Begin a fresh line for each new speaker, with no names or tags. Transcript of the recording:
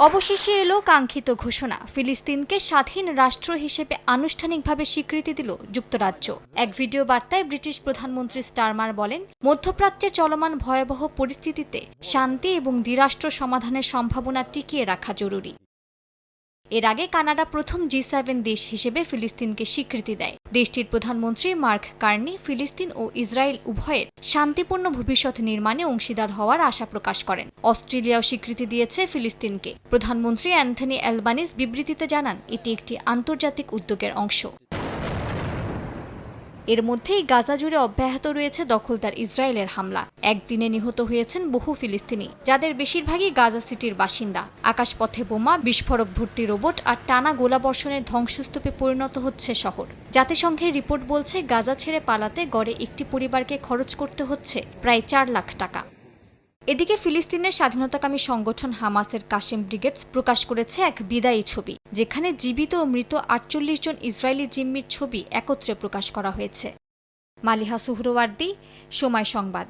অবশেষে এলো কাঙ্ক্ষিত ঘোষণা, ফিলিস্তিনকে স্বাধীন রাষ্ট্র হিসেবে আনুষ্ঠানিকভাবে স্বীকৃতি দিল যুক্তরাজ্য। এক ভিডিও বার্তায় ব্রিটিশ প্রধানমন্ত্রী স্টারমার বলেন, মধ্যপ্রাচ্যে চলমান ভয়াবহ পরিস্থিতিতে শান্তি এবং দ্বিরাষ্ট্র সমাধানের সম্ভাবনা টিকিয়ে রাখা জরুরি। এর আগে কানাডা প্রথম G7 দেশ হিসেবে ফিলিস্তিনকে স্বীকৃতি দেয়। দেশটির প্রধানমন্ত্রী মার্ক কার্নি ফিলিস্তিন ও ইসরায়েল উভয়ের শান্তিপূর্ণ ভবিষ্যৎ নির্মাণে অংশীদার হওয়ার আশা প্রকাশ করেন। অস্ট্রেলিয়াও স্বীকৃতি দিয়েছে ফিলিস্তিনকে। প্রধানমন্ত্রী অ্যান্থনি অ্যালবানিজ বিবৃতিতে জানান, এটি একটি আন্তর্জাতিক উদ্যোগের অংশ। এর মধ্যেই গাজা জুড়ে অব্যাহত রয়েছে দখলদার ইসরায়েলের হামলা। একদিনে নিহত হয়েছেন বহু ফিলিস্তিনি, যাদের বেশিরভাগই গাজা সিটির বাসিন্দা। আকাশপথে বোমা, বিস্ফোরক ভর্তি রোবট আর টানা গোলাবর্ষণের ধ্বংসস্তূপে পরিণত হচ্ছে শহর। জাতিসংঘের রিপোর্ট বলছে, গাজা ছেড়ে পালাতে গড়ে একটি পরিবারকে খরচ করতে হচ্ছে প্রায় 4 লাখ টাকা। এদিকে ফিলিস্তিনের স্বাধীনতাকামী সংগঠন হামাসের কাশেম ব্রিগেডস প্রকাশ করেছে এক বিদায়ী ছবি, যেখানে জীবিত ও মৃত 48 জন ইসরায়েলি জিম্মির ছবি একত্রে প্রকাশ করা হয়েছে। মালিহা সুহরওয়ার্দী, সময় সংবাদ।